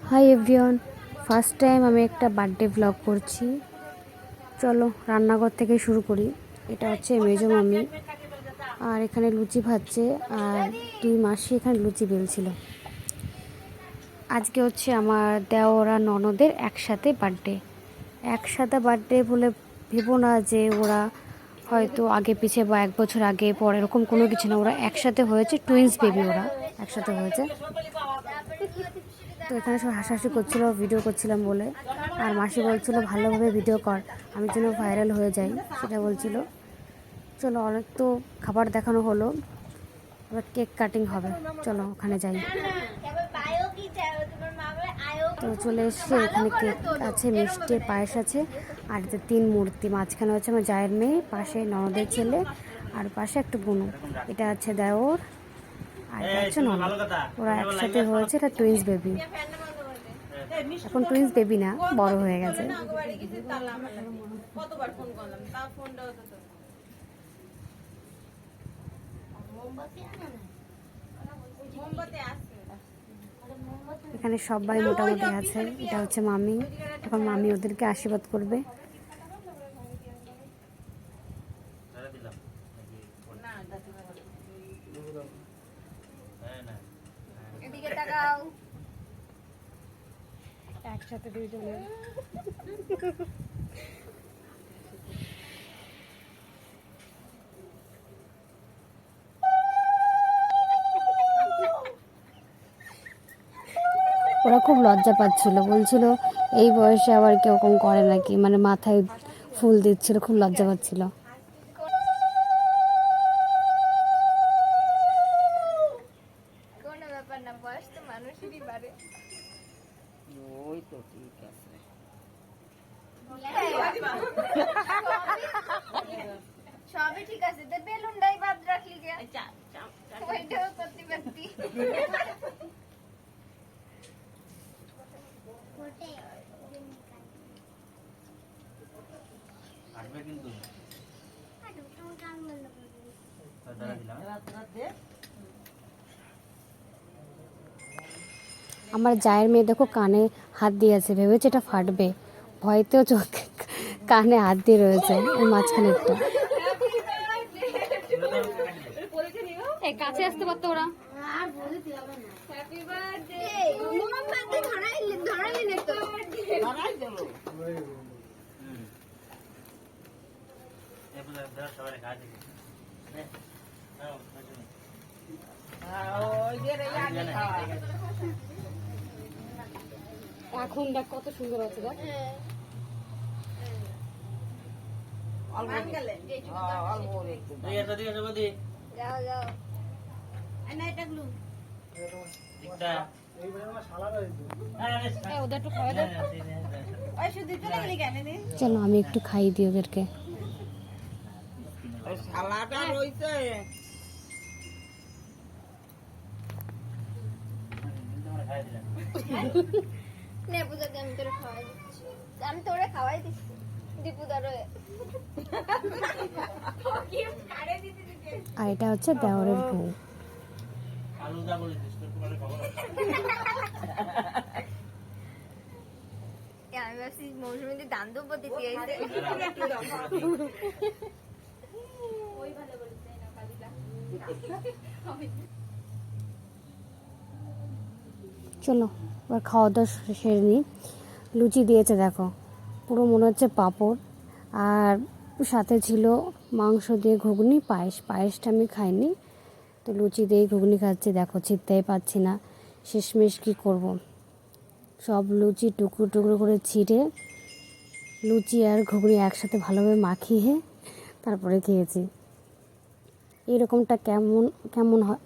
Hi everyone, first time আমি একটা birthday blog করছি। চলো রান্নাঘর থেকে শুরু করি। এটা হচ্ছে মেজো মামি, আর এখানে লুচি ভাজছে, আর দুই মাসি এখানে লুচি বেলছিল। আজকে হচ্ছে আমার দেওরা ননদের একসাথে বার্থডে বলে ভেবো না যে ওরা হয়তো আগে পিছে বা এক বছর আগে পরে, এরকম কোনো কিছু না। ওরা একসাথে হয়েছে, টুইন্স বেবি, ওরা একসাথে হয়েছে। তো এখানে সব হাসাহাসি করছিল, ভিডিও করছিলাম বলে। আর মাসি বলছিল ভালোভাবে ভিডিও কর, আমি যেন ভাইরাল হয়ে যাই, সেটা বলছিল। চলো, অনেক তো খাবার দেখানো হলো, এবার কেক কাটিং হবে। চলো ওখানে যাই। তো চলে এসছে, এখানে কেক আছে, মিষ্টি, পায়েস আছে, আর এতে 3 মূর্তি। মাঝখানে হচ্ছে আমার জায়ের মেয়ে, পাশে ননদের ছেলে, আর পাশে একটা বুনু। এটা আছে দেওর, আর এটা হচ্ছে ননদ। ওরা একসাথে হয়েছে, এটা টুইন্স বেবি। এখন টুইন্স বেবি না, বড় হয়ে গেছে। এখানে সবাই মোটামুটি আছে। এটা হচ্ছে মামি, এখন মামি ওদেরকে আশীর্বাদ করবে। একসাথে দুইজনের ওরা খুব লজ্জা পাচ্ছিল, বলছিল এই বয়সে আবার কেউ কম করে নাকি, মানে মাথায় ফুল দিচ্ছিল, খুব লজ্জা পাচ্ছিল। কোনো ব্যাপার না, বয়স তো মানুষেরই বাড়ে। ওই তো ঠিক আছে। সবই ঠিক আছে, তো বেলুনটাই বাদ রাখলি কে? ওইটাও করতে পারতি। আসবে কিন্তু আমার জায়ের মেয়ে দেখো কানে হাত দিয়েছে, ভেবেছে এটা ফাটবে, ভয়তেও চোখ কানে হাত দিয়ে রয়েছে, ওই মাঝখানেরটা। কাছে আসতে পারতো ওরা। Happy birthday. মোমবাতি ধরাইলি না তো? ধরাই দেব। এবারে ধর সবাই কাজ দিবি। ওই যে রে এখন দেখ কত সুন্দর আছে, দেখ। যাও যাও। ওদের একটু খাওয়া দাও। চলো আমি একটু খাই দিই ওদেরকে। শালাটা রইছে। নে পূজাকে আমি তোরে খাওয়াই দিচ্ছি। আমি তোরে খাওয়াই দিচ্ছি। দীপুদারও। আর এটা হচ্ছে দেওরের বউ। আলুদা বলেছিস তো তোমার খবর আছে? আমি ভাবছি মৌসুমীদের দান দেবো দিতে আইছে। ওই ভালো বলেছে না কাবিলা। চলো এবার খাওয়া দাওয়া সেরে নিই। লুচি দিয়েছে দেখো, পুরো মনে হচ্ছে পাঁপড়, আর সাথে ছিল মাংস দিয়ে ঘুগনি, পায়েসটা আমি খাইনি, তো লুচি দিয়ে ঘুগনি খাচ্ছি। দেখো চিপতেই পাচ্ছি না, শেষমেশ কী করব। সব লুচি টুকরো টুকরো করে ছিঁড়ে লুচি আর ঘুগনি একসাথে ভালোভাবে মাখিয়ে তারপরে খেয়েছি। এরকমটা কেমন হয়,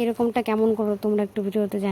এরকমটা কেমন করো তোমরা একটু ভিডিওতে জানাও।